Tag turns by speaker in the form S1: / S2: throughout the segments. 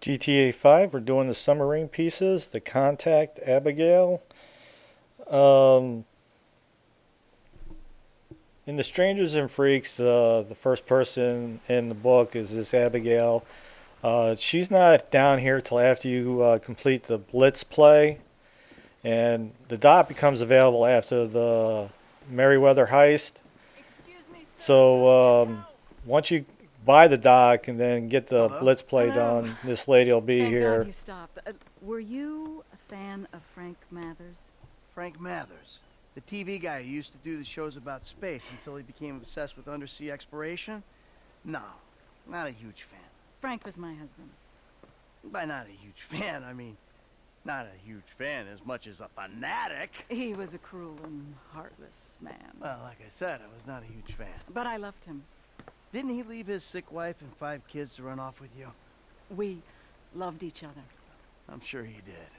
S1: GTA 5, we're doing the submarine pieces, the Contact Abigail. Um, in the Strangers and Freaks, the first person in the book is this Abigail. She's not down here till after you complete the Blitz play, and the dot becomes available after the Merryweather heist.
S2: Excuse me, sir.
S1: So once you buy the dock and then get the
S3: Hello?
S1: Blitz play
S2: Hello.
S1: done, this lady will be
S2: Thank
S1: here.
S2: God you stopped. Were you a fan of Frank Mathers?
S3: Frank Mathers, the TV guy who used to do the shows about space until he became obsessed with undersea exploration? No, not a huge fan.
S2: Frank was my husband.
S3: By not a huge fan, I mean, not a huge fan as much as a fanatic.
S2: He was a cruel and heartless man.
S3: Well, like I said, I was not a huge fan.
S2: But I loved him.
S3: Didn't he leave his sick wife and 5 kids to run off with you?
S2: We loved each other.
S3: I'm sure he did.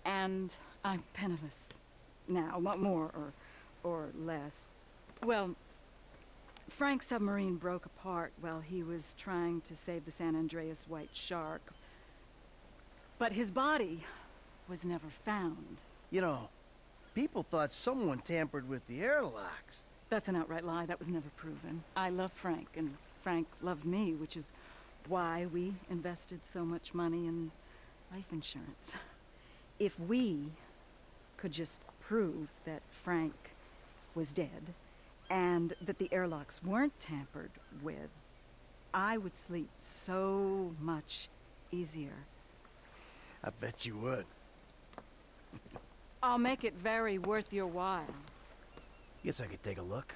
S2: And I'm penniless now, more or less. Well, Frank's submarine broke apart while he was trying to save the San Andreas white shark. But his body was never found.
S3: You know, people thought someone tampered with the airlocks.
S2: That's an outright lie. That was never proven. I love Frank, and Frank loved me, which is why we invested so much money in life insurance. If we could just prove that Frank was dead and that the airlocks weren't tampered with, I would sleep so much easier.
S3: I bet you would.
S2: I'll make it very worth your while.
S3: Guess I could take a look.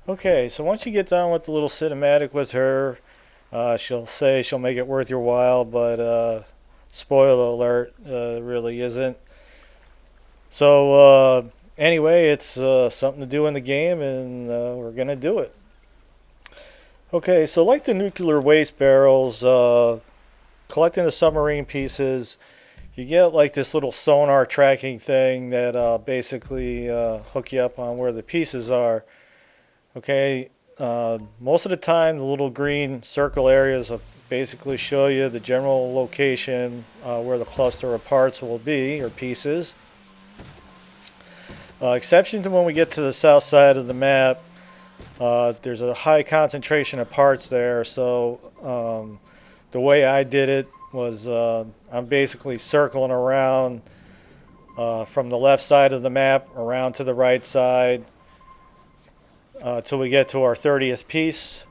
S1: Okay, so once you get done with the little cinematic with her, she'll say she'll make it worth your while, but spoiler alert, really isn't. So anyway, it's something to do in the game, and we're going to do it. Okay, so like the nuclear waste barrels, collecting the submarine pieces, you get like this little sonar tracking thing that basically hook you up on where the pieces are. Okay, most of the time the little green circle areas will basically show you the general location where the cluster of parts will be, or pieces. Exception to when we get to the south side of the map, there's a high concentration of parts there, so the way I did it was I'm basically circling around from the left side of the map around to the right side till we get to our 30th piece.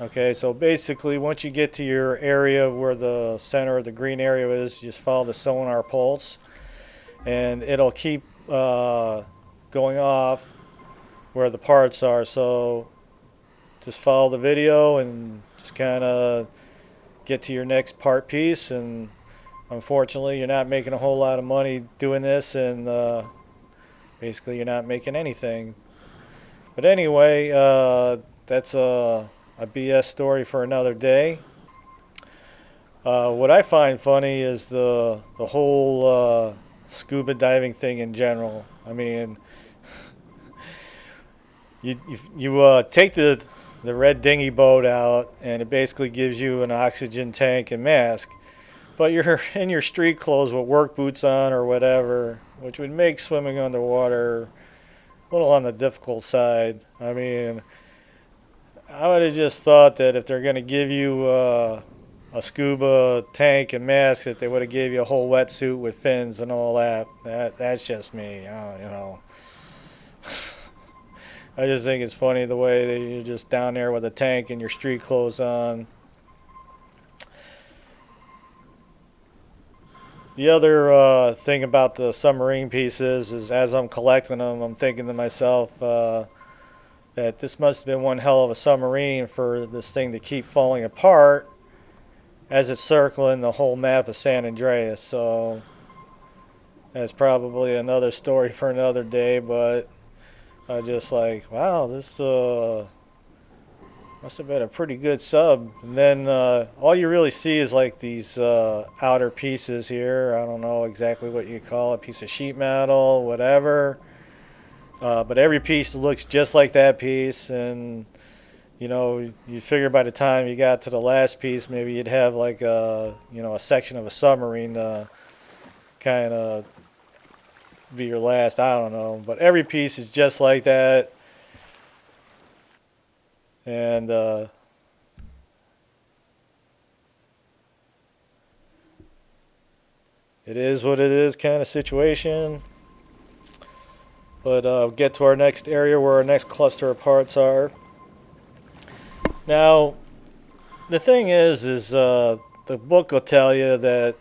S1: Okay, so basically once you get to your area where the center of the green area is, just follow the sonar pulse and it'll keep going off where the parts are. So just follow the video and just kind of get to your next part piece, and unfortunately you're not making a whole lot of money doing this, and basically you're not making anything. But anyway, that's a BS story for another day. What I find funny is the whole scuba diving thing in general. I mean, you take the red dinghy boat out, and it basically gives you an oxygen tank and mask, but you're in your street clothes with work boots on or whatever, which would make swimming underwater a little on the difficult side. I mean, I would have just thought that if they're going to give you a scuba tank and mask, that they would have gave you a whole wetsuit with fins and all that. That's just me, you know. I just think it's funny the way that you're just down there with a tank and your street clothes on. The other thing about the submarine pieces is, as I'm collecting them, I'm thinking to myself that this must have been one hell of a submarine for this thing to keep falling apart as it's circling the whole map of San Andreas. So that's probably another story for another day, but I just like, wow, this must have been a pretty good sub. And then all you really see is like these outer pieces here. I don't know exactly what you call it, piece of sheet metal, whatever. but every piece looks just like that piece, and you know, you figure by the time you got to the last piece, maybe you'd have like a, you know, a section of a submarine kind of be your last. I don't know, but every piece is just like that, and it is what it is kind of situation. But we'll get to our next area where our next cluster of parts are. Now, the thing is the book will tell you that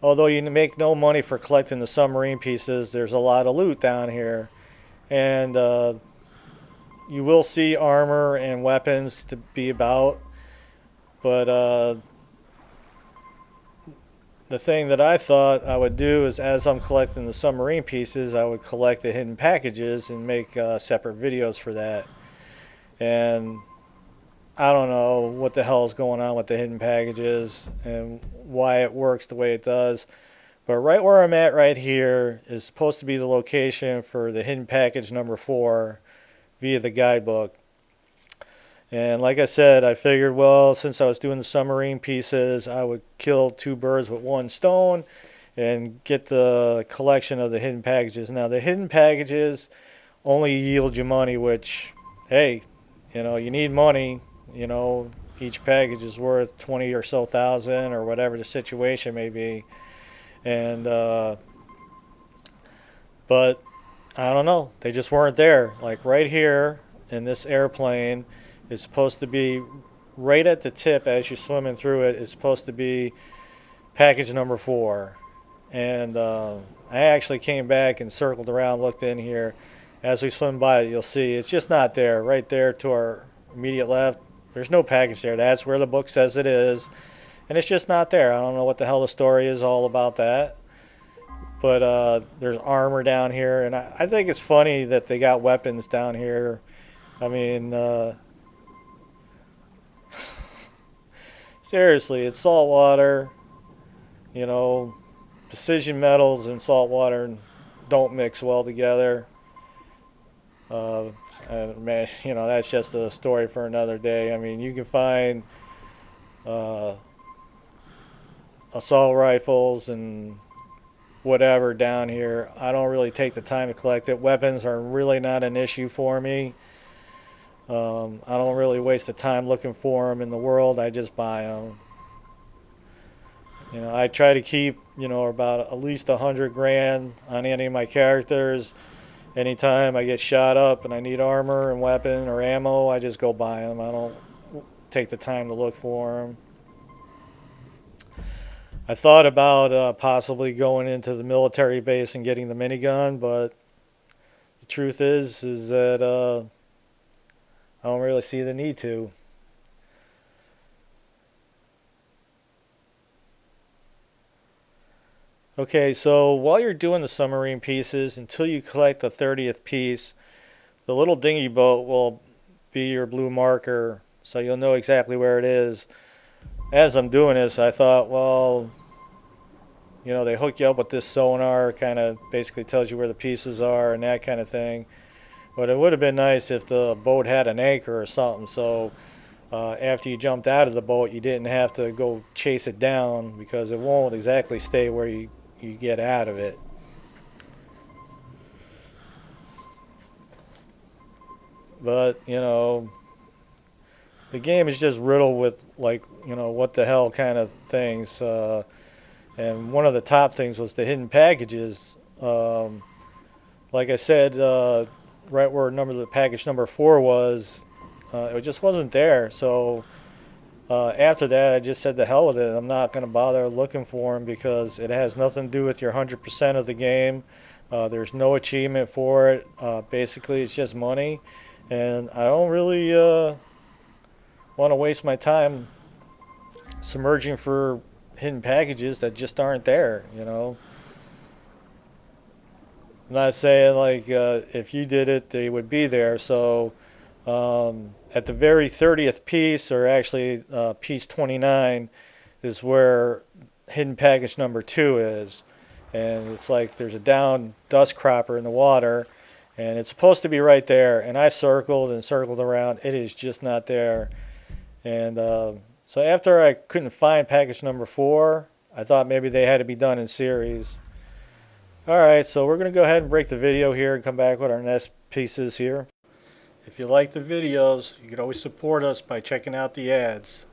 S1: although you make no money for collecting the submarine pieces, there's a lot of loot down here. And you will see armor and weapons to be about. But the thing that I thought I would do is, as I'm collecting the submarine pieces, I would collect the hidden packages and make separate videos for that. And I don't know what the hell is going on with the hidden packages and why it works the way it does. But right where I'm at right here is supposed to be the location for the hidden package number 4 via the guidebook. And like I said, I figured, well, since I was doing the submarine pieces, I would kill 2 birds with 1 stone and get the collection of the hidden packages. Now, the hidden packages only yield you money, which, hey, you know, you need money. You know, each package is worth 20 or so thousand or whatever the situation may be. And, but I don't know. They just weren't there. Like right here in this airplane, it's supposed to be right at the tip as you're swimming through it. It's supposed to be package number 4. And I actually came back and circled around, looked in here. As we swim by it, you'll see it's just not there. Right there to our immediate left, there's no package there. That's where the book says it is. And it's just not there. I don't know what the hell the story is all about that. But there's armor down here. And I think it's funny that they got weapons down here. I mean, seriously, it's salt water. You know, precision metals and salt water don't mix well together. And man, you know, that's just a story for another day. I mean, you can find assault rifles and whatever down here. I don't really take the time to collect it. Weapons are really not an issue for me. I don't really waste the time looking for them in the world. I just buy them. You know, I try to keep, you know, about at least 100 grand on any of my characters. Anytime I get shot up and I need armor and weapon or ammo, I just go buy them. I don't take the time to look for them. I thought about possibly going into the military base and getting the minigun, but the truth is that I don't really see the need to. Okay, so while you're doing the submarine pieces, until you collect the 30th piece, the little dinghy boat will be your blue marker, so you'll know exactly where it is. As I'm doing this, I thought, well, you know, they hook you up with this sonar, kind of basically tells you where the pieces are and that kind of thing. But it would have been nice if the boat had an anchor or something, so after you jumped out of the boat, you didn't have to go chase it down, because it won't exactly stay where you get out of it. But, you know, the game is just riddled with, like, you know, what the hell kind of things. And one of the top things was the hidden packages. Like I said, right where the package number 4 was, it just wasn't there. So after that, I just said the hell with it. I'm not going to bother looking for them, because it has nothing to do with your 100% of the game. There's no achievement for it. Basically, it's just money. And I don't really want to waste my time submerging for hidden packages that just aren't there, you know. I'm not saying like if you did it, they would be there. So at the very 30th piece, or actually piece 29, is where hidden package number 2 is. And it's like there's a down dust cropper in the water, And it's supposed to be right there, and I circled and circled around. It is just not there. And so after I couldn't find package number 4, I thought maybe they had to be done in series. Alright, so we're going to go ahead and break the video here and come back with our next pieces here. If you like the videos, you can always support us by checking out the ads.